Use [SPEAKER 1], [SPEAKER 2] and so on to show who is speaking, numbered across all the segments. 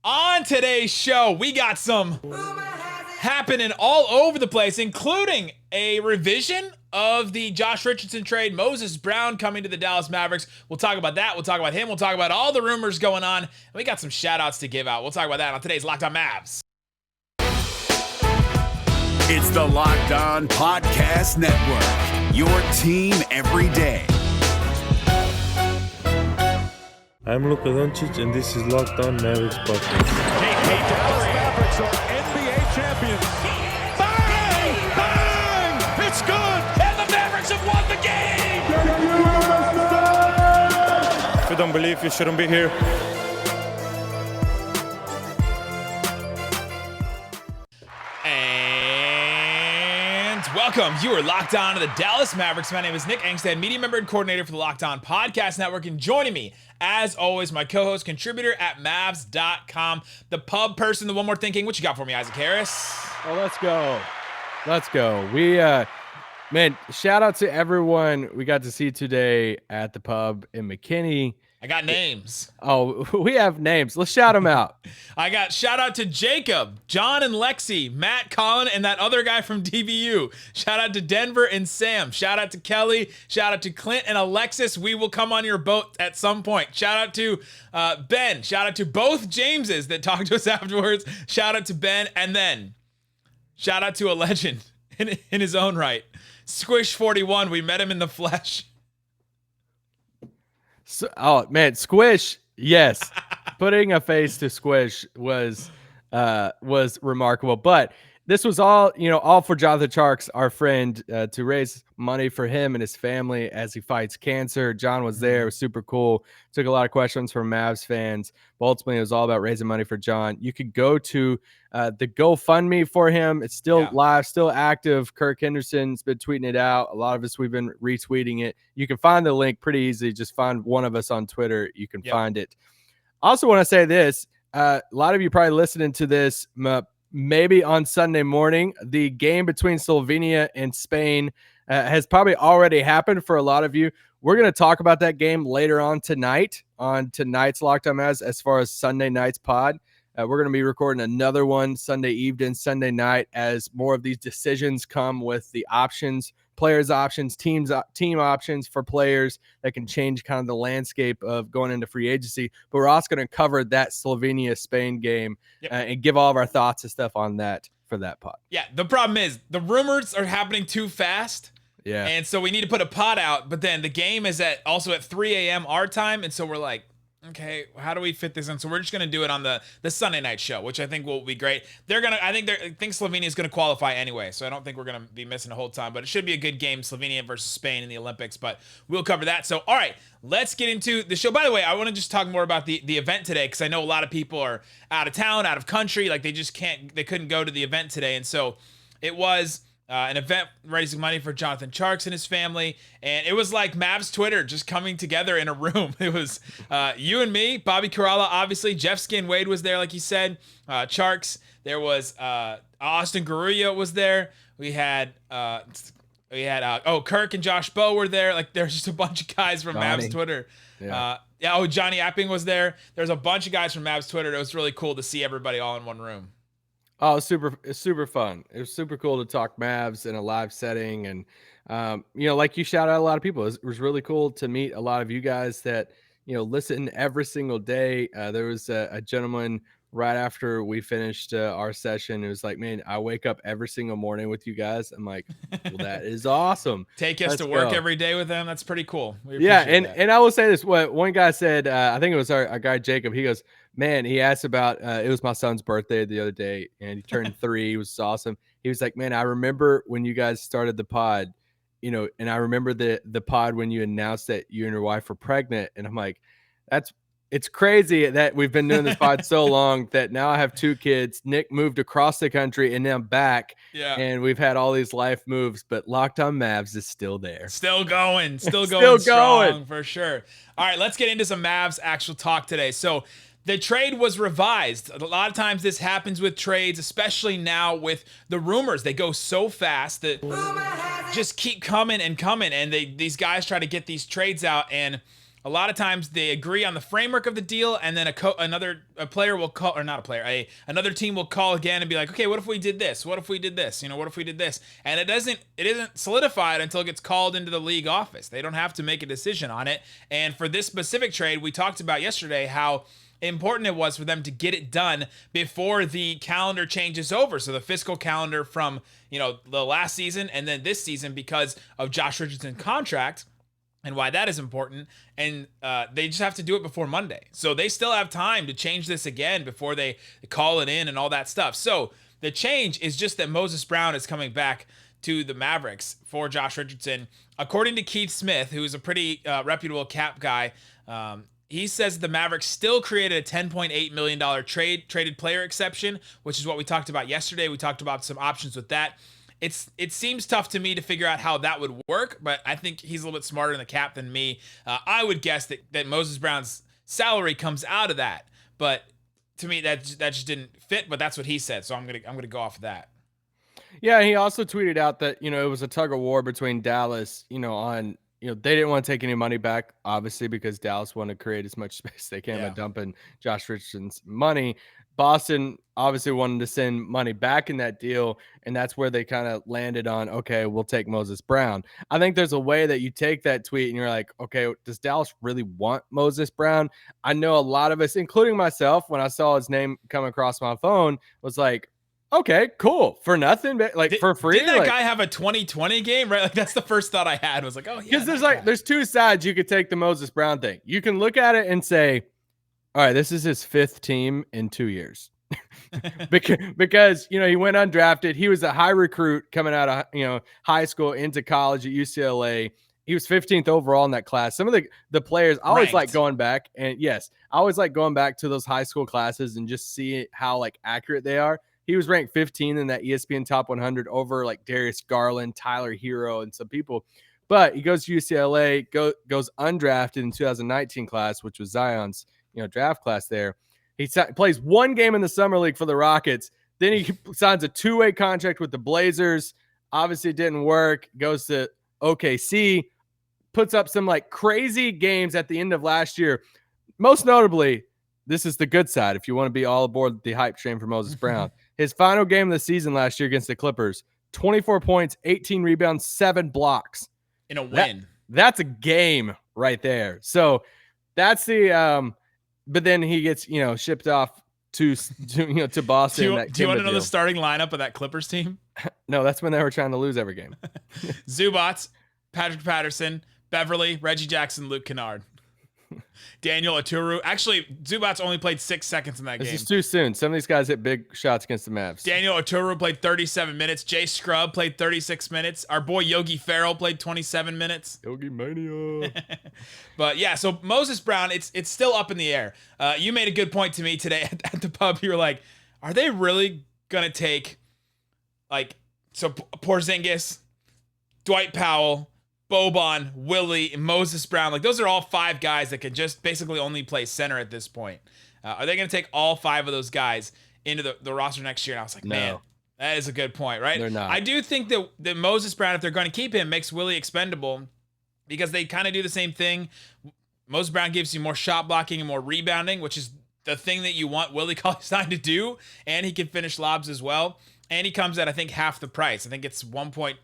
[SPEAKER 1] On today's show, we got some happening all over the place, including a revision of the Josh Richardson trade, Moses Brown coming to the Dallas Mavericks. We'll talk about that. We'll talk about him. We'll talk about all the rumors going on. And we got some shout outs to give out. We'll talk about that on today's Locked On Mavs.
[SPEAKER 2] It's the Locked On Podcast Network, your team every day.
[SPEAKER 3] I'm Luka Doncic, and this is Locked On Mavericks podcast.
[SPEAKER 4] Dallas Mavericks are NBA champions. Bang! Bang! It's good!
[SPEAKER 1] And the Mavericks have won the game!
[SPEAKER 3] If you don't believe, you shouldn't be here.
[SPEAKER 1] Welcome. You are locked on to the Dallas Mavericks. My name is Nick Angstadt, media member and coordinator for the Locked On Podcast Network. And joining me, as always, my co-host, contributor at Mavs.com, the pub person, the one more thinking. What you got for me, Isaac Harris?
[SPEAKER 5] Oh, let's go. Let's go. Man, shout out to everyone we got to see today at the pub in McKinney.
[SPEAKER 1] I got names.
[SPEAKER 5] Oh, we have names. Let's shout them out.
[SPEAKER 1] I got shout out to Jacob, John and Lexi, Matt, Colin, and that other guy from DBU. Shout out to Denver and Sam. Shout out to Kelly. Shout out to Clint and Alexis. We will come on your boat at some point. Shout out to Ben. Shout out to both Jameses that talked to us afterwards. Shout out to Ben. And then shout out to a legend in his own right. Squish 41. We met him in the flesh.
[SPEAKER 5] So, oh man, Squish, yes. Putting a face to Squish was remarkable. But this was all for Jonathan Tjarks, our friend, to raise money for him and his family as he fights cancer. John was there. It was super cool. Took a lot of questions from Mavs fans. But ultimately, it was all about raising money for John. You could go to the GoFundMe for him. It's still live, still active. Kirk Henderson's been tweeting it out. A lot of us, we've been retweeting it. You can find the link pretty easily. Just find one of us on Twitter. You can find it. I also want to say this. A lot of you probably listening to this maybe on Sunday morning. The game between Slovenia and Spain has probably already happened for a lot of you. We're going to talk about that game later on tonight's Locked On Mavs as far as Sunday night's pod. We're going to be recording another one Sunday evening, Sunday night, as more of these decisions come with the options, players' options, team options for players that can change kind of the landscape of going into free agency. But we're also going to cover that Slovenia-Spain game and give all of our thoughts and stuff on that for that pod. Yeah,
[SPEAKER 1] the problem is the rumors are happening too fast.
[SPEAKER 5] Yeah.
[SPEAKER 1] And so we need to put a pod out, but then the game is also at 3 a.m. our time. And so we're like, okay, how do we fit this in? So we're just going to do it on the Sunday night show, which I think will be great. I think Slovenia is going to qualify anyway. So I don't think we're going to be missing a whole time, but it should be a good game, Slovenia versus Spain in the Olympics, but we'll cover that. So, all right, let's get into the show. By the way, I want to just talk more about the event today, because I know a lot of people are out of town, out of country. Like they couldn't go to the event today. And so it was an event raising money for Jonathan Tjarks and his family. And it was like Mavs Twitter just coming together in a room. It was you and me, Bobby Karalla, obviously. Jeff Skin Wade was there, like you said. Tjarks. There was Austin Garuya was there. We had Kirk and Josh Bowe were there. Like there's just a bunch of guys from Mavs Twitter.
[SPEAKER 5] Yeah.
[SPEAKER 1] Johnny Apping was there. There's a bunch of guys from Mavs Twitter. It was really cool to see everybody all in one room.
[SPEAKER 5] Oh, it's super fun. It was super cool to talk Mavs in a live setting. And, like you shout out a lot of people. It was really cool to meet a lot of you guys that, listen every single day. There was a gentleman right after we finished our session. It was like, man, I wake up every single morning with you guys. I'm like, well, that is awesome.
[SPEAKER 1] Take us to work every day with them. That's pretty cool.
[SPEAKER 5] And I will say this. What one guy said, I think it was our guy, Jacob, he goes, man, he asked about, it was my son's birthday the other day and he turned 3. It was awesome. He was like, man, I remember when you guys started the pod, and I remember the pod when you announced that you and your wife were pregnant. And I'm like, it's crazy that we've been doing this pod so long that now I have 2 kids. Nick moved across the country and now I'm back.
[SPEAKER 1] Yeah.
[SPEAKER 5] And we've had all these life moves, but Locked On Mavs is still there.
[SPEAKER 1] Still going strong for sure. All right, let's get into some Mavs actual talk today. So the trade was revised. A lot of times this happens with trades, especially now with the rumors. They go so fast that just keep coming and coming. And these guys try to get these trades out. And a lot of times they agree on the framework of the deal, and then another player will call, or not a player, another team will call again and be like, okay, what if we did this? What if we did this? What if we did this? And it isn't solidified until it gets called into the league office. They don't have to make a decision on it. And for this specific trade, we talked about yesterday how important it was for them to get it done before the calendar changes over. So the fiscal calendar from, the last season and then this season, because of Josh Richardson's contract, and why that is important. And they just have to do it before Monday. So they still have time to change this again before they call it in and all that stuff. So the change is just that Moses Brown is coming back to the Mavericks for Josh Richardson. According to Keith Smith, who is a pretty reputable cap guy, he says the Mavericks still created a $10.8 million traded player exception, which is what we talked about yesterday. We talked about some options with that. It seems tough to me to figure out how that would work, but I think he's a little bit smarter in the cap than me. I would guess that Moses Brown's salary comes out of that, but to me that just didn't fit. But that's what he said, so I'm gonna go off of that.
[SPEAKER 5] Yeah, he also tweeted out that it was a tug of war between Dallas, on they didn't want to take any money back, obviously, because Dallas wanted to create as much space as they can by dumping Josh Richardson's money. Boston obviously wanted to send money back in that deal, and that's where they kind of landed on, okay, we'll take Moses Brown. I think there's a way that you take that tweet and you're like, okay, does Dallas really want Moses Brown? I know a lot of us, including myself, when I saw his name come across my phone, was like, okay, cool, for nothing, for free.
[SPEAKER 1] Did that guy have a 2020 game, right? Like that's the first thought I had, was like, oh yeah.
[SPEAKER 5] Because there's two sides you could take the Moses Brown thing. You can look at it and say, all right, this is his 5th team in 2 years. because he went undrafted. He was a high recruit coming out of high school into college at UCLA. He was 15th overall in that class. Some of the players, I always like going back, and yes, I always like going back to those high school classes and just see how accurate they are. He was ranked 15 in that ESPN Top 100 over Darius Garland, Tyler Hero, and some people. But he goes to UCLA, goes undrafted in 2019 class, which was Zion's draft class there. He plays one game in the summer league for the Rockets. Then he signs a 2-way contract with the Blazers. Obviously it didn't work. Goes to OKC, puts up some crazy games at the end of last year. Most notably, this is the good side if you want to be all aboard the hype train for Moses Brown. His final game of the season last year against the Clippers, 24 points, 18 rebounds, 7 blocks.
[SPEAKER 1] In a win.
[SPEAKER 5] That's a game right there. So that's the but then he gets, shipped off to Boston.
[SPEAKER 1] Do you want to know the starting lineup of that Clippers team?
[SPEAKER 5] No, that's when they were trying to lose every game.
[SPEAKER 1] Zubats, Patrick Patterson, Beverly, Reggie Jackson, Luke Kennard. Daniel Oturu. Actually, Zubats only played 6 seconds in that game.
[SPEAKER 5] This is too soon. Some of these guys hit big shots against the Mavs.
[SPEAKER 1] Daniel Oturu played 37 minutes. Jay Scrubb played 36 minutes. Our boy Yogi Ferrell played 27 minutes.
[SPEAKER 5] Yogi Mania.
[SPEAKER 1] But yeah, so Moses Brown, it's still up in the air. You made a good point to me today at the pub. You were like, are they really going to take Porzingis, Dwight Powell, Boban, Willie, and Moses Brown? Those are all 5 guys that can just basically only play center at this point. Are they going to take all 5 of those guys into the roster next year? And I was like, man, that is a good point, right?
[SPEAKER 5] They're not.
[SPEAKER 1] I do think that Moses Brown, if they're going to keep him, makes Willie expendable because they kind of do the same thing. Moses Brown gives you more shot blocking and more rebounding, which is the thing that you want Willie Cauley-Stein to do, and he can finish lobs as well. And he comes at, I think, half the price. I think it's 1.9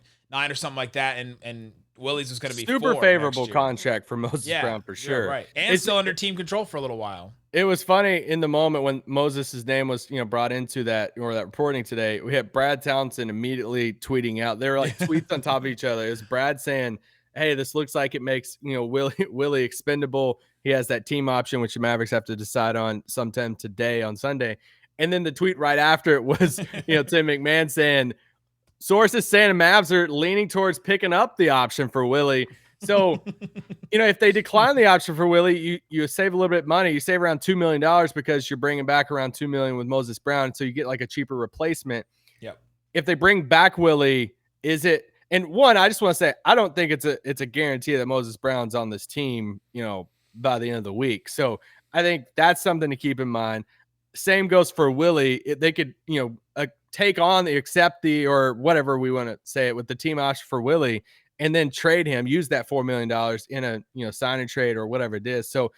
[SPEAKER 1] or something like that, and Willie's was going to be
[SPEAKER 5] super favorable contract for Moses Brown for sure.
[SPEAKER 1] Yeah, right. And it's still under team control for a little while.
[SPEAKER 5] It was funny in the moment when Moses' name was, brought into that reporting today. We had Brad Townsend immediately tweeting out. They were tweets on top of each other. It was Brad saying, hey, this looks like it makes, Willie expendable. He has that team option, which the Mavericks have to decide on sometime today on Sunday. And then the tweet right after it was, Tim McMahon saying, sources saying the Mavs are leaning towards picking up the option for Willie. So, if they decline the option for Willie, you save a little bit of money. You save around $2 million because you're bringing back around $2 million with Moses Brown. So you get a cheaper replacement.
[SPEAKER 1] Yep.
[SPEAKER 5] If they bring back Willie, is it? And one, I just want to say, I don't think it's a guarantee that Moses Brown's on this team, by the end of the week. So I think that's something to keep in mind. Same goes for Willie. They could, take on accept the, or whatever we want to say it, with the team option for Willie. and then trade him, use that $4 million in a sign and trade or whatever it is. So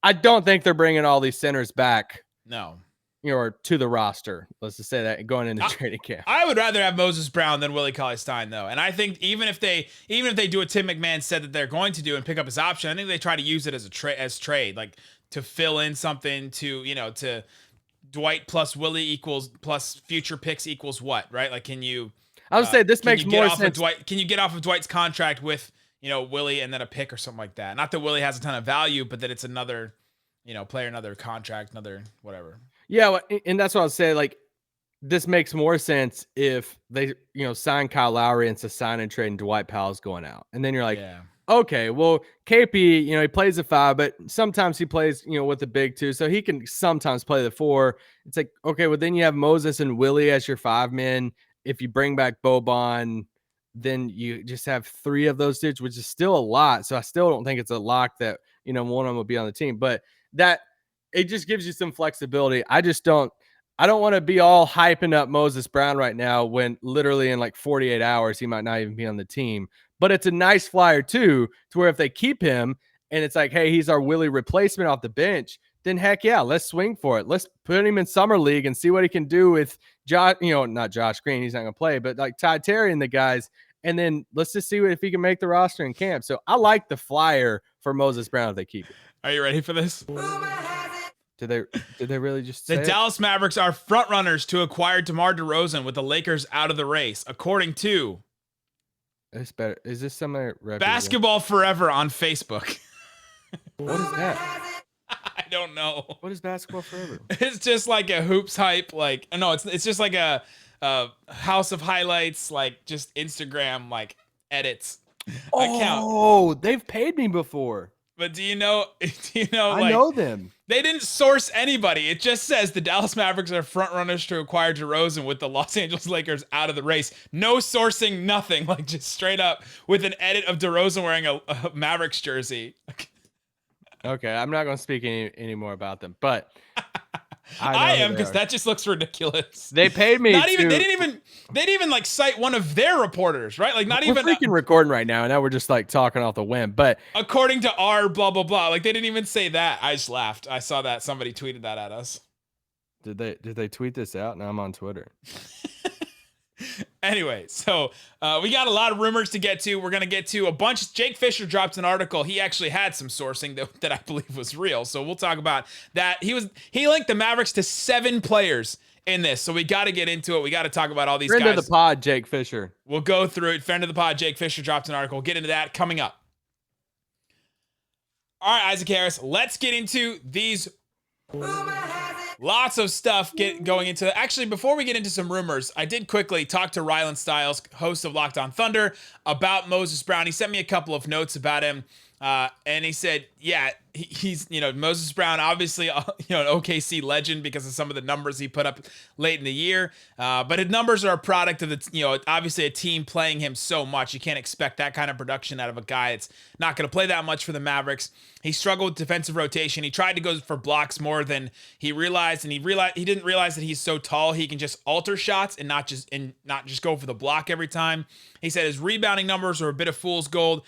[SPEAKER 5] I don't think they're bringing all these centers back.
[SPEAKER 1] No.
[SPEAKER 5] Or to the roster. Let's just say that going into training camp.
[SPEAKER 1] I would rather have Moses Brown than Willie Cauley-Stein, though. And I think even if they do what Tim McMahon said that they're going to do and pick up his option, I think they try to use it as trade, like to fill in something to Dwight plus Willie equals plus future picks equals what, right? Like, can you? I would
[SPEAKER 5] say this makes more sense.
[SPEAKER 1] Can you get off of Dwight's contract with Willie and then a pick or something like that? Not that Willie has a ton of value, but that it's another player, another contract, another whatever.
[SPEAKER 5] Yeah, and that's what I was saying. Like, this makes more sense if they, sign Kyle Lowry and it's a sign and trade and Dwight Powell's going out. And then you're like, okay, well, KP, he plays the 5, but sometimes he plays, with the big 2. So he can sometimes play the 4. It's like, okay, well, then you have Moses and Willie as your 5 men. If you bring back Boban, then you just have 3 of those dudes, which is still a lot. So I still don't think it's a lock that, one of them will be on the team. But it just gives you some flexibility. I don't want to be all hyping up Moses Brown right now when literally in like 48 hours, he might not even be on the team. But it's a nice flyer too, to where if they keep him and it's like, hey, he's our Willie replacement off the bench, then heck yeah, let's swing for it. Let's put him in summer league and see what he can do with not Josh Green. He's not going to play, but like Ty Terry and the guys. And then let's just see if he can make the roster in camp. So I like the flyer for Moses Brown if they keep it.
[SPEAKER 1] Are you ready for this?
[SPEAKER 5] Did they really just
[SPEAKER 1] say Dallas Mavericks are front runners to acquire DeMar DeRozan with the Lakers out of the race, according to
[SPEAKER 5] it's better. Is this somewhere
[SPEAKER 1] Basketball Forever on Facebook?
[SPEAKER 5] What is that?
[SPEAKER 1] I don't know.
[SPEAKER 5] What is Basketball Forever?
[SPEAKER 1] It's just like a hoops hype, it's just like a House of Highlights, like just Instagram edits account.
[SPEAKER 5] Oh, they've paid me before.
[SPEAKER 1] But do you know?
[SPEAKER 5] I know them.
[SPEAKER 1] They didn't source anybody. It just says the Dallas Mavericks are front runners to acquire DeRozan with the Los Angeles Lakers out of the race. No sourcing, nothing. Like just straight up with an edit of DeRozan wearing a Mavericks jersey.
[SPEAKER 5] Okay, I'm not going to speak any more about them, but
[SPEAKER 1] I am, because that just looks ridiculous.
[SPEAKER 5] They paid me.
[SPEAKER 1] They didn't even like cite one of their reporters, right? Like not even
[SPEAKER 5] freaking recording right now, and now we're just like talking off the whim. But
[SPEAKER 1] according to our blah blah blah, like they didn't even say that. I just laughed. I saw that somebody tweeted that at us.
[SPEAKER 5] Did they tweet this out? Now I'm on Twitter.
[SPEAKER 1] Anyway, so we got a lot of rumors to get to. We're going to get to a bunch. Jake Fisher dropped an article. He actually had some sourcing that I believe was real. So we'll talk about that. He linked the Mavericks to 7 players in this. So we got to get into it. We got to talk about all these guys.
[SPEAKER 5] Friend of the pod, Jake Fisher.
[SPEAKER 1] We'll go through it. Friend of the pod, Jake Fisher dropped an article. We'll get into that coming up. All right, Isaac Harris, let's get into these lots of stuff going into. Actually, before we get into some rumors, I did quickly talk to Rylan Stiles, host of Locked On Thunder, about Moses Brown. He sent me a couple of notes about him, and he said, yeah, he's Moses Brown, obviously an OKC legend because of some of the numbers he put up late in the year, but his numbers are a product of obviously a team playing him so much. You can't expect that kind of production out of a guy that's not going to play that much for the Mavericks. He struggled with defensive rotation. He tried to go for blocks more than he realized, and he didn't realize that he's so tall he can just alter shots and not just go for the block every time. He said his rebounding numbers were a bit of fool's gold.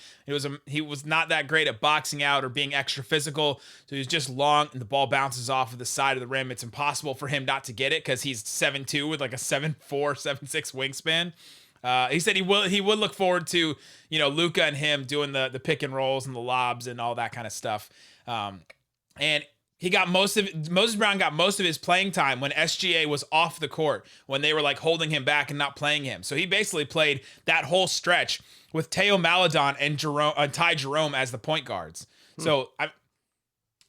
[SPEAKER 1] He was not that great at boxing out or being extra physical, so he's just long and the ball bounces off of the side of the rim. It's impossible for him not to get it because he's 7'2" with like a 7'4", 7'6" wingspan. He said he would look forward to Luka and him doing the pick and rolls and the lobs and all that kind of stuff. And he got Moses Brown got most of his playing time when SGA was off the court, when they were like holding him back and not playing him. So he basically played that whole stretch with Teo Maledon and Ty Jerome as the point guards. So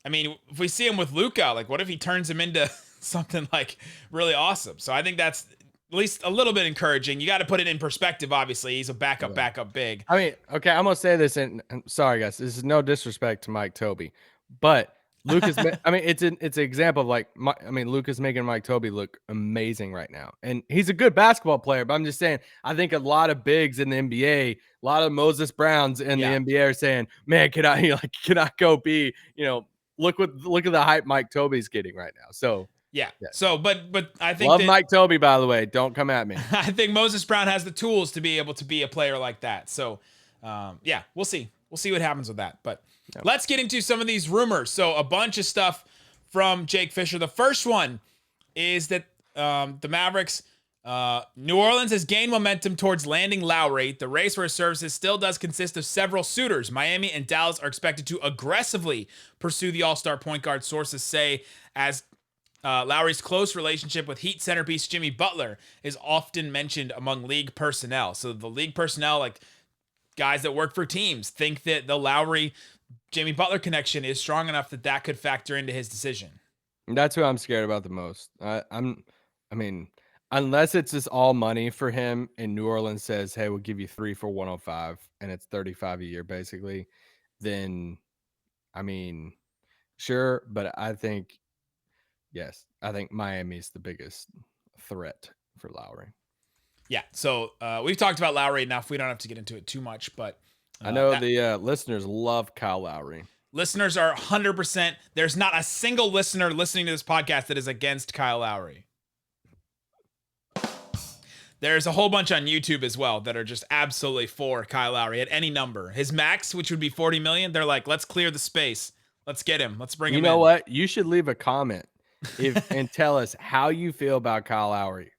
[SPEAKER 1] I mean, if we see him with Luka, like what if he turns him into something like Really awesome? So I think that's at least a little bit encouraging. You got to put it in perspective. Obviously, he's a backup big.
[SPEAKER 5] I mean, okay, I'm gonna say this, and I'm sorry, guys, this is no disrespect to Mike Tobey, but Luka's. I mean, it's an example of like, Luka's making Mike Tobey look amazing right now, and he's a good basketball player. But I'm just saying, I think a lot of bigs in the NBA, a lot of Moses Browns in the NBA are saying, "Man, can I go be look at the hype Mike Tobey's getting right now." So
[SPEAKER 1] Yeah.
[SPEAKER 5] Yes.
[SPEAKER 1] So, but I think
[SPEAKER 5] Love Mike Toby, by the way. Don't come at me.
[SPEAKER 1] I think Moses Brown has the tools to be able to be a player like that. So, yeah, we'll see. We'll see what happens with that. But let's get into some of these rumors. So, a bunch of stuff from Jake Fisher. The first one is that the Mavericks, New Orleans has gained momentum towards landing Lowry. The race for his services still does consist of several suitors. Miami and Dallas are expected to aggressively pursue the all-star point guard, sources say, as Lowry's close relationship with Heat centerpiece Jimmy Butler is often mentioned among league personnel. So the league personnel, like guys that work for teams, think that the Lowry-Jimmy Butler connection is strong enough that could factor into his decision.
[SPEAKER 5] That's who I'm scared about the most. I mean, unless it's just all money for him and New Orleans says, hey, we'll give you 3 for 105 and it's 35 a year basically, then I mean, sure, but I think Miami's the biggest threat for Lowry.
[SPEAKER 1] Yeah, so we've talked about Lowry enough. We don't have to get into it too much, but
[SPEAKER 5] I know the listeners love Kyle Lowry.
[SPEAKER 1] Listeners are 100%. There's not a single listener listening to this podcast that is against Kyle Lowry. There's a whole bunch on YouTube as well that are just absolutely for Kyle Lowry at any number. His max, which would be 40 million, they're like, let's clear the space. Let's get him. Let's bring him in.
[SPEAKER 5] You know what? You should leave a comment and tell us how you feel about Kyle Lowry.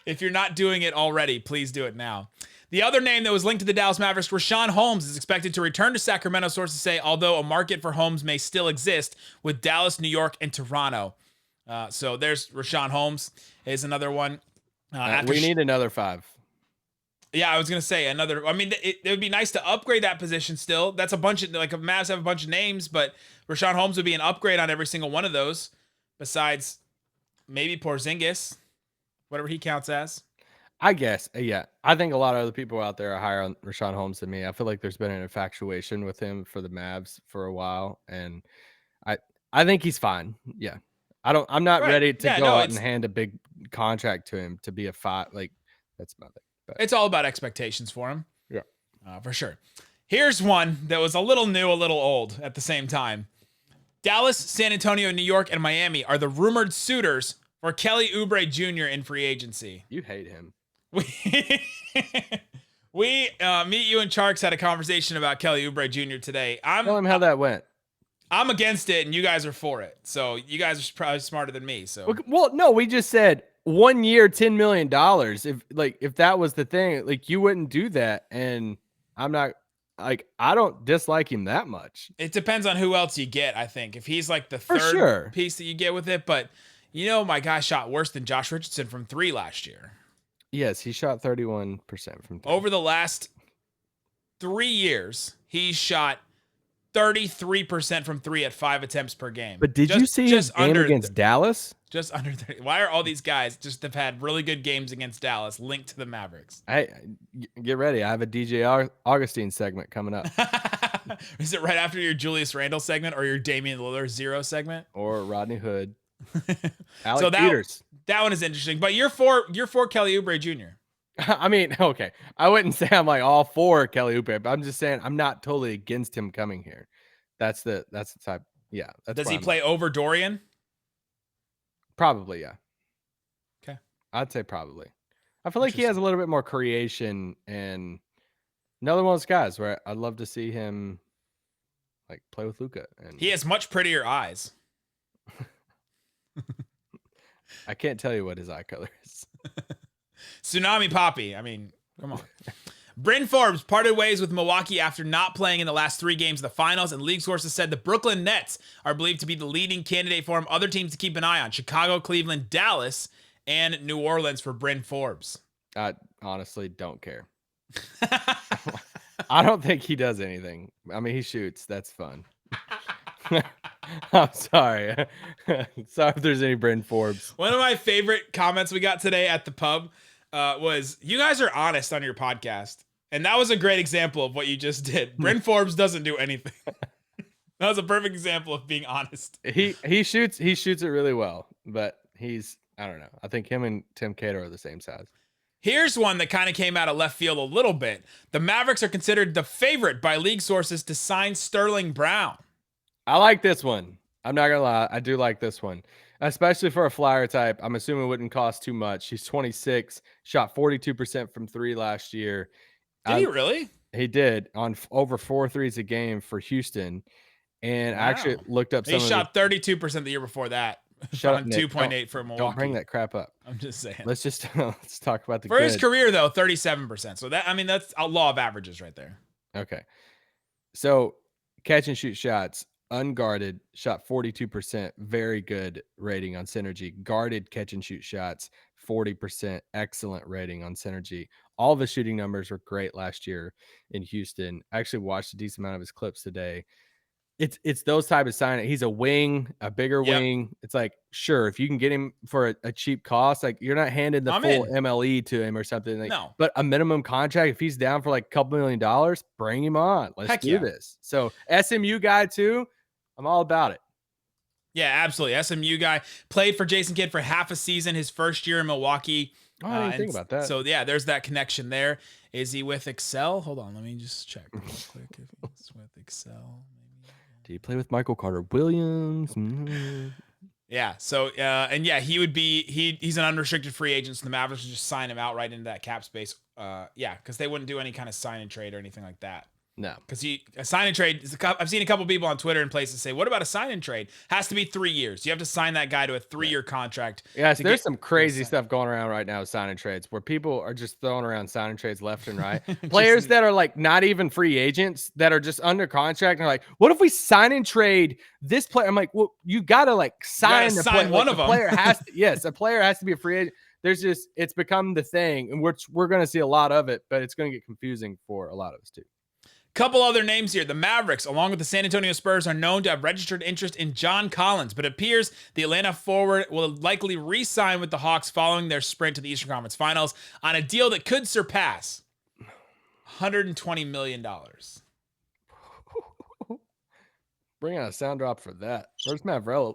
[SPEAKER 1] If you're not doing it already, please do it now. The other name that was linked to the Dallas Mavericks, Richaun Holmes, is expected to return to Sacramento, sources say, although a market for Holmes may still exist with Dallas, New York, and Toronto. So there's Richaun Holmes is another one.
[SPEAKER 5] We need another 5.
[SPEAKER 1] Yeah, I was going to say another. I mean, it would be nice to upgrade that position still. That's a bunch of, like, Mavs have a bunch of names, but Richaun Holmes would be an upgrade on every single one of those, besides maybe Porzingis, whatever he counts as.
[SPEAKER 5] I guess, yeah. I think a lot of other people out there are higher on Richaun Holmes than me. I feel like there's been an infatuation with him for the Mavs for a while, and I think he's fine. Yeah, I'm not ready to go out and hand a big contract to him to be a 5. Like, that's my thing. But
[SPEAKER 1] it's all about expectations for him.
[SPEAKER 5] Yeah,
[SPEAKER 1] for sure. Here's one that was a little new, a little old at the same time. Dallas, San Antonio, New York, and Miami are the rumored suitors for Kelly Oubre Jr. in free agency.
[SPEAKER 5] You hate him.
[SPEAKER 1] We Meet You and Charks had a conversation about Kelly Oubre Jr. today.
[SPEAKER 5] Tell him how that went.
[SPEAKER 1] I'm against it, and you guys are for it. So you guys are probably smarter than me. So
[SPEAKER 5] well, no, we just said 1 year, $10 million. If that was the thing, like, you wouldn't do that. And I'm not like, I don't dislike him that much.
[SPEAKER 1] It depends on who else you get. I think if he's like the third piece that you get with it, but my guy shot worse than Josh Richardson from 3 last year.
[SPEAKER 5] Yes, he shot 31% from 3.
[SPEAKER 1] Over the last 3 years, he shot 33% from 3 at 5 attempts per game.
[SPEAKER 5] But did you see his game against Dallas?
[SPEAKER 1] Just under 30. Why are all these guys just have had really good games against Dallas linked to the Mavericks?
[SPEAKER 5] Hey, get ready. I have a DJ Augustine segment coming up.
[SPEAKER 1] Is it right after your Julius Randle segment or your Damian Lillard 0 segment?
[SPEAKER 5] Or Rodney Hood.
[SPEAKER 1] So that one is interesting. But you're for Kelly Oubre Jr.
[SPEAKER 5] I mean, okay. I wouldn't say I'm like all for Kelly Oubre, but I'm just saying I'm not totally against him coming here. That's the type. Yeah.
[SPEAKER 1] Does he play over Dorian?
[SPEAKER 5] Probably, yeah.
[SPEAKER 1] Okay.
[SPEAKER 5] I'd say probably. I feel like he has a little bit more creation, and another one of those guys where I'd love to see him like play with Luka. And
[SPEAKER 1] he has much prettier eyes.
[SPEAKER 5] I can't tell you what his eye color is.
[SPEAKER 1] Tsunami Poppy. I mean, come on. Bryn Forbes parted ways with Milwaukee after not playing in the last 3 games of the finals, and league sources said the Brooklyn Nets are believed to be the leading candidate for him. Other teams to keep an eye on: Chicago, Cleveland, Dallas, and New Orleans for Bryn Forbes.
[SPEAKER 5] I honestly don't care. I don't think he does anything. I mean, he shoots. That's fun. I'm sorry. Sorry if there's any Bryn Forbes.
[SPEAKER 1] One of my favorite comments we got today at the pub was, you guys are honest on your podcast. And that was a great example of what you just did. Bryn Forbes doesn't do anything. That was a perfect example of being honest.
[SPEAKER 5] He shoots it really well, but I don't know. I think him and Tim Cato are the same size.
[SPEAKER 1] Here's one that kind of came out of left field a little bit. The Mavericks are considered the favorite by league sources to sign Sterling Brown.
[SPEAKER 5] I like this one. I'm not gonna lie. I do like this one. especially for a flyer type. I'm assuming it wouldn't cost too much. He's 26, shot 42% from 3 last year.
[SPEAKER 1] Did he really?
[SPEAKER 5] He did on over 4 threes a game for Houston. And I actually looked up some
[SPEAKER 1] He shot 32% the year before that.
[SPEAKER 5] Shut
[SPEAKER 1] on
[SPEAKER 5] up, Nick.
[SPEAKER 1] 2.8 for Milwaukee.
[SPEAKER 5] Don't bring that crap up.
[SPEAKER 1] I'm just saying.
[SPEAKER 5] Let's just let's talk about the
[SPEAKER 1] for
[SPEAKER 5] good.
[SPEAKER 1] his career though, 37%. So that's a law of averages right there.
[SPEAKER 5] Okay. So catch and shoot shots, unguarded, shot 42%. Very good rating on Synergy. Guarded catch and shoot shots, 40%. Excellent rating on Synergy. All the shooting numbers were great last year in Houston. I actually watched a decent amount of his clips today. It's those type of signing. He's a wing, a bigger wing. It's like, sure, if you can get him for a cheap cost, like you're not handing the full MLE to him or something. Like,
[SPEAKER 1] no.
[SPEAKER 5] But a minimum contract, if he's down for like a couple $1 million, bring him on. Let's do this. So SMU guy too, I'm all about it.
[SPEAKER 1] Yeah, absolutely. SMU guy. Played for Jason Kidd for half a season his first year in Milwaukee.
[SPEAKER 5] Oh, I didn't think about that.
[SPEAKER 1] So, yeah, there's that connection there. Is he with Excel? Hold on. Let me just check real quick if he's with Excel.
[SPEAKER 5] Did he play with Michael Carter Williams?
[SPEAKER 1] Yeah. So, and yeah, he's an unrestricted free agent. So the Mavericks would just sign him out right into that cap space. Yeah, because they wouldn't do any kind of sign and trade or anything like that.
[SPEAKER 5] No,
[SPEAKER 1] because a sign and trade. I've seen a couple people on Twitter and places say, "What about a sign and trade? Has to be 3 years. You have to sign that guy to a 3-year contract."
[SPEAKER 5] Yeah, so there's some crazy stuff going around right now with sign and trades, where people are just throwing around sign and trades left and right. Players that are like not even free agents that are just under contract and are like, "What if we sign and trade this player?" I'm like, "Well, you gotta like sign the player.
[SPEAKER 1] One of them.
[SPEAKER 5] Player has to, yes, a player has to be a free agent." It's become the thing, and we're going to see a lot of it, but it's going to get confusing for a lot of us too.
[SPEAKER 1] Couple other names here. The Mavericks, along with the San Antonio Spurs, are known to have registered interest in John Collins, but it appears the Atlanta forward will likely re-sign with the Hawks following their sprint to the Eastern Conference Finals on a deal that could surpass $120 million.
[SPEAKER 5] Bring out a sound drop for that. Where's Mavrello?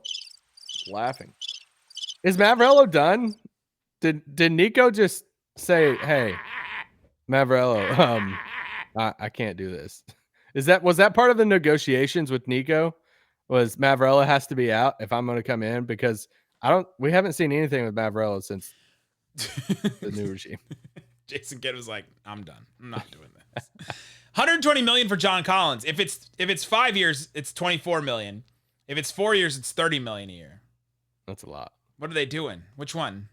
[SPEAKER 5] Laughing. Is Mavrello done? Did Nico just say, "Hey, Mavrello, I can't do this"? Was that part of the negotiations with Nico? Was Mavrello has to be out if I'm going to come in? Because we haven't seen anything with Mavrello since the new regime.
[SPEAKER 1] Jason Kidd was like, "I'm done. I'm not doing this." 120 million for John Collins. If it's 5 years, it's 24 million. If it's 4 years, it's 30 million a year.
[SPEAKER 5] That's a lot.
[SPEAKER 1] What are they doing? Which one?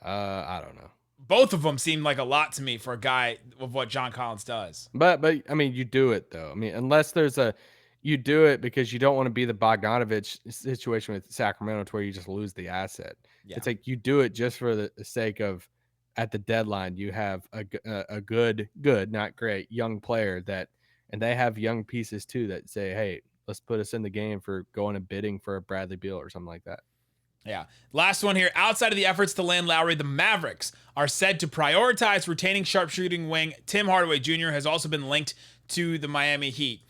[SPEAKER 5] I don't know.
[SPEAKER 1] Both of them seem like a lot to me for a guy of what John Collins does.
[SPEAKER 5] But I mean, you do it though. I mean, unless you do it because you don't want to be the Bogdanovich situation with Sacramento to where you just lose the asset. Yeah. It's like you do it just for the sake of at the deadline you have a good, not great young player and they have young pieces too that say, "Hey, let's put us in the game for going and bidding for a Bradley Beal or something like that."
[SPEAKER 1] Yeah. Last one here. Outside of the efforts to land Lowry, the Mavericks are said to prioritize retaining sharpshooting wing Tim Hardaway Jr. has also been linked to the Miami Heat.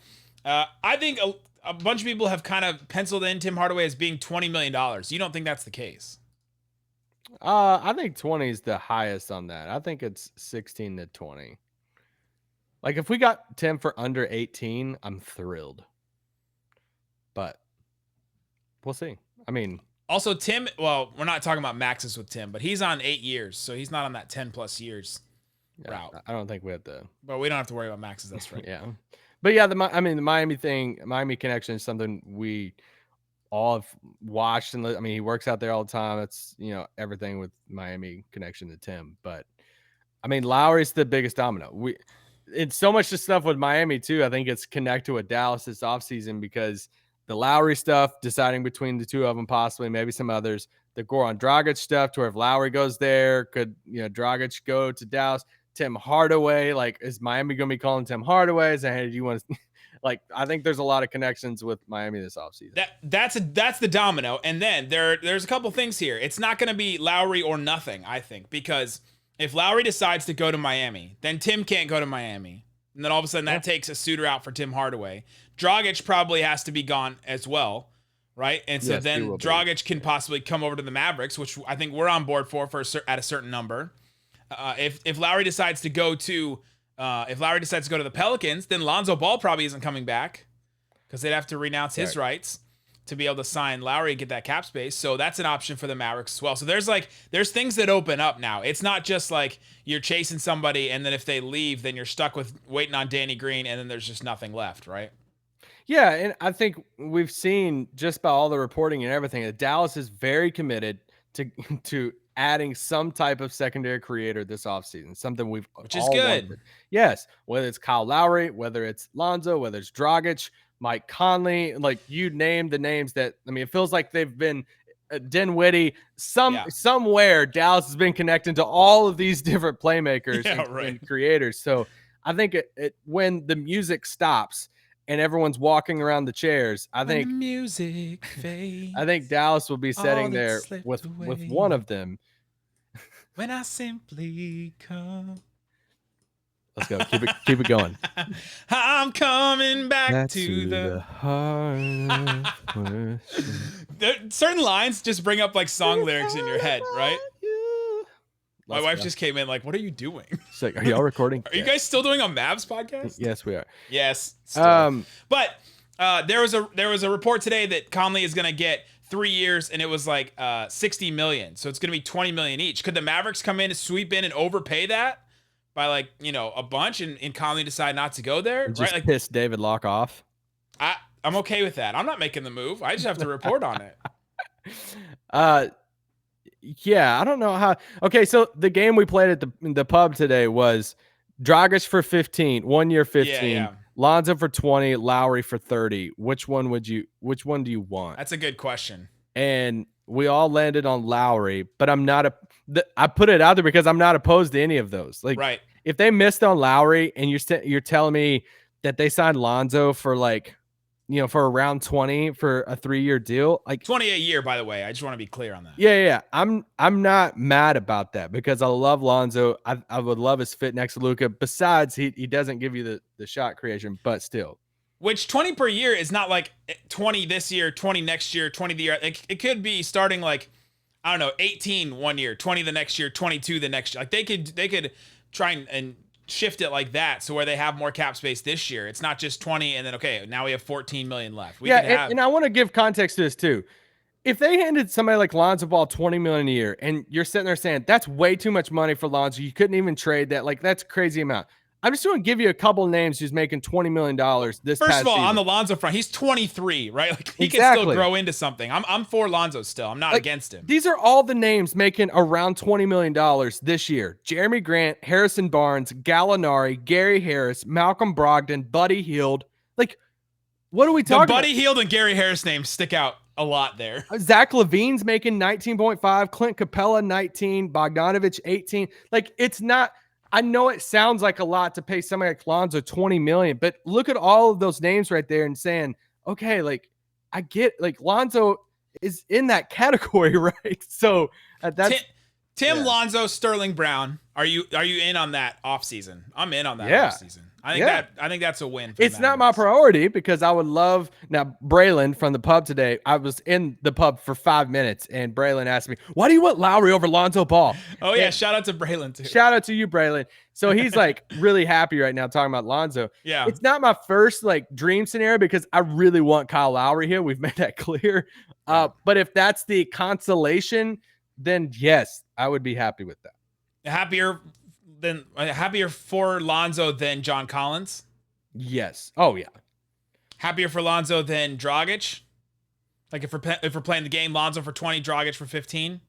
[SPEAKER 1] I think a bunch of people have kind of penciled in Tim Hardaway as being $20 million. You don't think that's the case?
[SPEAKER 5] I think 20 is the highest on that. I think it's 16 to 20. Like if we got Tim for under 18, I'm thrilled. But we'll see. I mean,
[SPEAKER 1] also, Tim, well, we're not talking about maxes with Tim, but he's on 8 years, so he's not on that 10 plus years route.
[SPEAKER 5] I don't think we have to.
[SPEAKER 1] But we don't have to worry about maxes. That's right.
[SPEAKER 5] Yeah. But yeah, the Miami connection is something we all have watched. And I mean, he works out there all the time. It's, everything with Miami connection to Tim. But I mean, Lowry's the biggest domino. It's so much stuff with Miami too. I think it's connected with Dallas this offseason because the Lowry stuff, deciding between the two of them, possibly, maybe some others. The Goran Dragic stuff, to where if Lowry goes there, could Dragic go to Dallas? Tim Hardaway, like, is Miami going to be calling Tim Hardaway? Hey, do you want to? Like, I think there's a lot of connections with Miami this offseason.
[SPEAKER 1] That's the domino, and then there's a couple things here. It's not going to be Lowry or nothing, I think, because if Lowry decides to go to Miami, then Tim can't go to Miami. And then all of a sudden that takes a suitor out for Tim Hardaway. Dragic probably has to be gone as well, right? And so then Dragic can possibly come over to the Mavericks, which I think we're on board for at a certain number. If Lowry decides to go to the Pelicans, then Lonzo Ball probably isn't coming back because they'd have to renounce his rights. to be able to sign Lowry and get that cap space. So that's an option for the Mavericks as well. So there's things that open up now. It's not just like you're chasing somebody and then if they leave, then you're stuck with waiting on Danny Green and then there's just nothing left, right?
[SPEAKER 5] Yeah, and I think we've seen just by all the reporting and everything that Dallas is very committed to adding some type of secondary creator this offseason, something
[SPEAKER 1] which is good.
[SPEAKER 5] Wanted. Yes, whether it's Kyle Lowry, whether it's Lonzo, whether it's Dragic, Mike Conley, like you name the names that, I mean, it feels like they've been Dinwiddie, somewhere Dallas has been connecting to all of these different playmakers and creators. So I think when the music stops and everyone's walking around the chairs, I think
[SPEAKER 1] the music fades,
[SPEAKER 5] I think Dallas will be sitting there with one of them.
[SPEAKER 1] When I simply come.
[SPEAKER 5] Let's go. Keep it going.
[SPEAKER 1] I'm coming back to the
[SPEAKER 5] heart.
[SPEAKER 1] Certain lines just bring up like song lyrics in your head, right? My wife just came in like, what are you doing?
[SPEAKER 5] She's like, are y'all recording?
[SPEAKER 1] Are you guys still doing a Mavs podcast?
[SPEAKER 5] Yes, we are.
[SPEAKER 1] Yes. Still. But there was a report today that Conley is going to get 3 years and it was like $60 million. So it's going to be $20 million each. Could the Mavericks come in and sweep in and overpay that by like, a bunch and Conley decide not to go there?
[SPEAKER 5] Just
[SPEAKER 1] right? Like
[SPEAKER 5] piss David Locke off.
[SPEAKER 1] I'm okay with that. I'm not making the move. I just have to report on it.
[SPEAKER 5] Yeah, I don't know how. Okay, so the game we played at the pub today was Dragic for 15, 1 year 15,
[SPEAKER 1] yeah.
[SPEAKER 5] Lonzo for 20, Lowry for 30. Which one do you want?
[SPEAKER 1] That's a good question.
[SPEAKER 5] And we all landed on Lowry, but I put it out there because I'm not opposed to any of those. Like,
[SPEAKER 1] right.
[SPEAKER 5] If they missed on Lowry and you're telling me that they signed Lonzo for like, for around 20 for a 3-year deal, like
[SPEAKER 1] 20 a year, by the way. I just want to be clear on that.
[SPEAKER 5] Yeah. I'm not mad about that because I love Lonzo. I would love his fit next to Luka. Besides, he doesn't give you the shot creation, but still.
[SPEAKER 1] Which 20 per year is not like 20 this year, 20 next year, 20 the year. It could be starting like, I don't know, 18 1 year, 20 the next year, 22 the next year. Like they could try and shift it like that, so where they have more cap space this year. It's not just 20 and then okay, now we have 14 million left.
[SPEAKER 5] And I want to give context to this too. If they handed somebody like Lonzo Ball 20 million a year, and you're sitting there saying that's way too much money for Lonzo, you couldn't even trade that. Like that's a crazy amount. I'm just going to give you a couple names who's making $20 million this
[SPEAKER 1] First
[SPEAKER 5] past
[SPEAKER 1] of all,
[SPEAKER 5] season.
[SPEAKER 1] On the Lonzo front, he's 23, right? Like he can still grow into something. I'm for Lonzo still. I'm not against him.
[SPEAKER 5] These are all the names making around $20 million this year. Jeremy Grant, Harrison Barnes, Gallinari, Gary Harris, Malcolm Brogdon, Buddy Hield. Like, what are we talking about?
[SPEAKER 1] The Buddy Hield and Gary Harris names stick out a lot there.
[SPEAKER 5] Zach LaVine's making 19.5, Clint Capella 19, Bogdanovich 18. Like, it's not... I know it sounds like a lot to pay somebody like Lonzo $20 million, but look at all of those names right there and saying, okay, like I get like Lonzo is in that category, right? So that's
[SPEAKER 1] Tim Lonzo, Sterling Brown. Are you in on that offseason? I'm in on that offseason. I think that's a win.
[SPEAKER 5] It's not my priority because I would love now. Braylon from the pub today. I was in the pub for 5 minutes, and Braylon asked me, "Why do you want Lowry over Lonzo Ball?"
[SPEAKER 1] Oh yeah, shout out to Braylon too.
[SPEAKER 5] Shout out to you, Braylon. So he's like really happy right now talking about Lonzo.
[SPEAKER 1] Yeah,
[SPEAKER 5] it's not my first like dream scenario because I really want Kyle Lowry here. We've made that clear. But if that's the consolation, then yes, I would be happy with that.
[SPEAKER 1] Happier for Lonzo than John Collins?
[SPEAKER 5] Yes. Oh yeah.
[SPEAKER 1] Happier for Lonzo than Dragic? Like if we're playing the game, Lonzo for 20, Dragic for 15?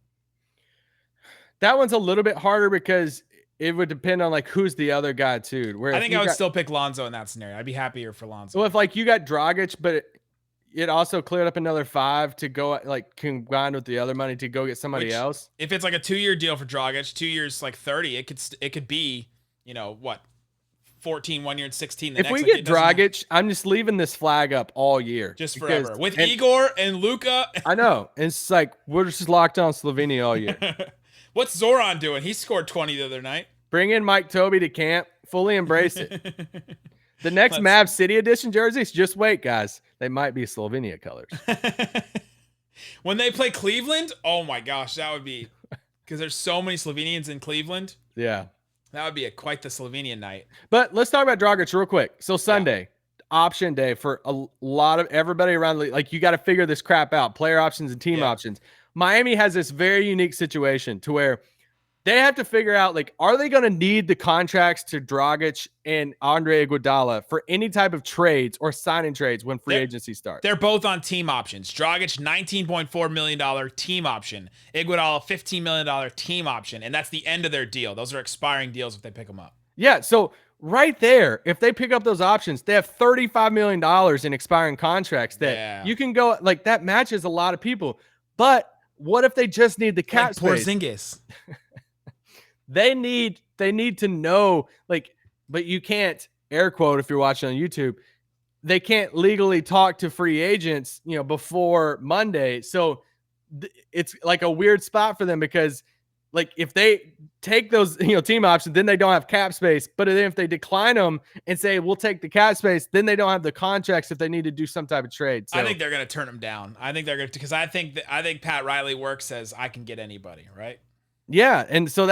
[SPEAKER 5] That one's a little bit harder because it would depend on like who's the other guy too. Where
[SPEAKER 1] I think I would still pick Lonzo in that scenario. I'd be happier for Lonzo.
[SPEAKER 5] Well, if like you got Dragic, but it also cleared up another 5 to go like combined with the other money to go get somebody else.
[SPEAKER 1] If it's like a 2-year deal for Dragic, 2 years like 30, it could be, 14 1 year and 16 the next.
[SPEAKER 5] If we get Dragic, I'm just leaving this flag up all year.
[SPEAKER 1] Just forever. With Igor and Luka.
[SPEAKER 5] I know. It's like we're just locked on Slovenia all year.
[SPEAKER 1] What's Zoran doing? He scored 20 the other night.
[SPEAKER 5] Bring in Mike Tobey to camp. Fully embrace it. The next Mavs City Edition jerseys, just wait, guys. They might be Slovenia colors.
[SPEAKER 1] When they play Cleveland, oh my gosh, that would be because there's so many Slovenians in Cleveland.
[SPEAKER 5] Yeah.
[SPEAKER 1] That would be quite the Slovenian night.
[SPEAKER 5] But let's talk about Dragic real quick. So Sunday, option day for a lot of everybody around the league. Like, you got to figure this crap out, player options and team options. Miami has this very unique situation to where they have to figure out, like, are they going to need the contracts to Dragic and Andre Iguodala for any type of trades or signing trades when free agency starts?
[SPEAKER 1] They're both on team options. Dragic, $19.4 million team option. Iguodala, $15 million team option. And that's the end of their deal. Those are expiring deals if they pick them up.
[SPEAKER 5] Yeah, so right there, if they pick up those options, they have $35 million in expiring contracts that you can go, like, that matches a lot of people. But what if they just need the cap space?
[SPEAKER 1] Porzingis.
[SPEAKER 5] They need to know, like, but you can't, air quote, if you're watching on YouTube, they can't legally talk to free agents, before Monday. So it's like a weird spot for them because, like, if they take those, team options, then they don't have cap space. But then if they decline them and say, we'll take the cap space, then they don't have the contracts if they need to do some type of trade. So
[SPEAKER 1] I think they're going to turn them down. I think they're going to, because I think Pat Riley work says I can get anybody, right?
[SPEAKER 5] Yeah, and so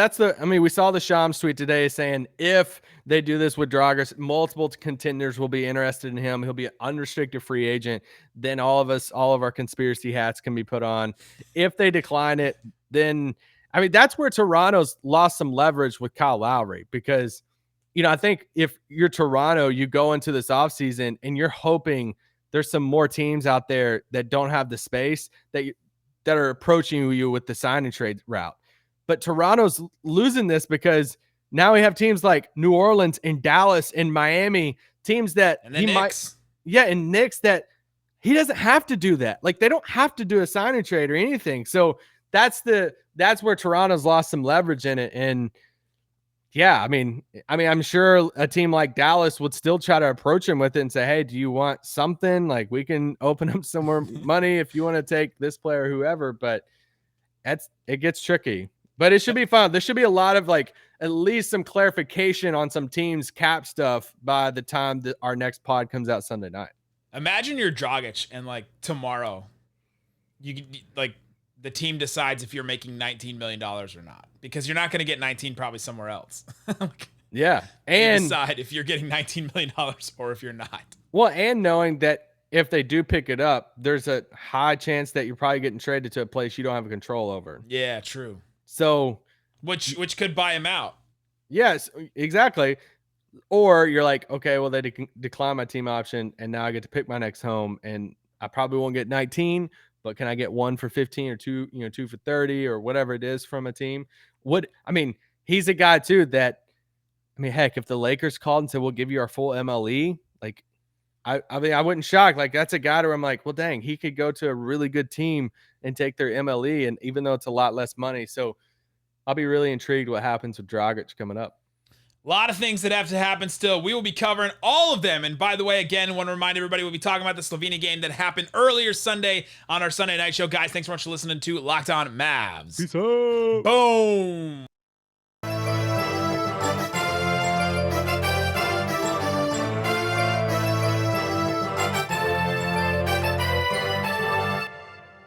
[SPEAKER 5] we saw the Shams tweet today saying if they do this with Dragic, multiple contenders will be interested in him. He'll be an unrestricted free agent. Then all of our conspiracy hats can be put on. If they decline it, then, that's where Toronto's lost some leverage with Kyle Lowry because, I think if you're Toronto, you go into this offseason and you're hoping there's some more teams out there that don't have the space that are approaching you with the sign and trade route. But Toronto's losing this because now we have teams like New Orleans and Dallas and Miami, teams that
[SPEAKER 1] and Knicks.
[SPEAKER 5] And Knicks that he doesn't have to do that. Like, they don't have to do a sign and trade or anything. So that's where Toronto's lost some leverage in it. And yeah, I'm sure a team like Dallas would still try to approach him with it and say, hey, do you want something? Like, we can open up some more money if you want to take this player, whoever. But it gets tricky. But it should be fun. There should be a lot of, like, at least some clarification on some teams' cap stuff by the time that our next pod comes out Sunday night.
[SPEAKER 1] Imagine you're Dragic and, like, tomorrow, the team decides if you're making $19 million or not, because you're not going to get 19 probably somewhere else.
[SPEAKER 5] Yeah,
[SPEAKER 1] and you decide if you're getting $19 million or if you're not.
[SPEAKER 5] Well, and knowing that if they do pick it up, there's a high chance that you're probably getting traded to a place you don't have control over.
[SPEAKER 1] Yeah, true.
[SPEAKER 5] So,
[SPEAKER 1] which could buy him out.
[SPEAKER 5] Yes, exactly. Or you're like, okay, well, they decline my team option, and now I get to pick my next home, and I probably won't get 19, but can I get 1 for 15 or 2 for 30 or whatever it is from a team? He's a guy too that, heck, if the Lakers called and said, we'll give you our full MLE, like, I wouldn't shock. Like, that's a guy where I'm like, well, dang, he could go to a really good team and take their MLE, and even though it's a lot less money. So I'll be really intrigued what happens with Dragic coming up.
[SPEAKER 1] A lot of things that have to happen still. We will be covering all of them. And by the way, again, I want to remind everybody we'll be talking about the Slovenia game that happened earlier Sunday on our Sunday night show. Guys, thanks so much for listening to Locked On Mavs.
[SPEAKER 5] Peace out.
[SPEAKER 1] Boom.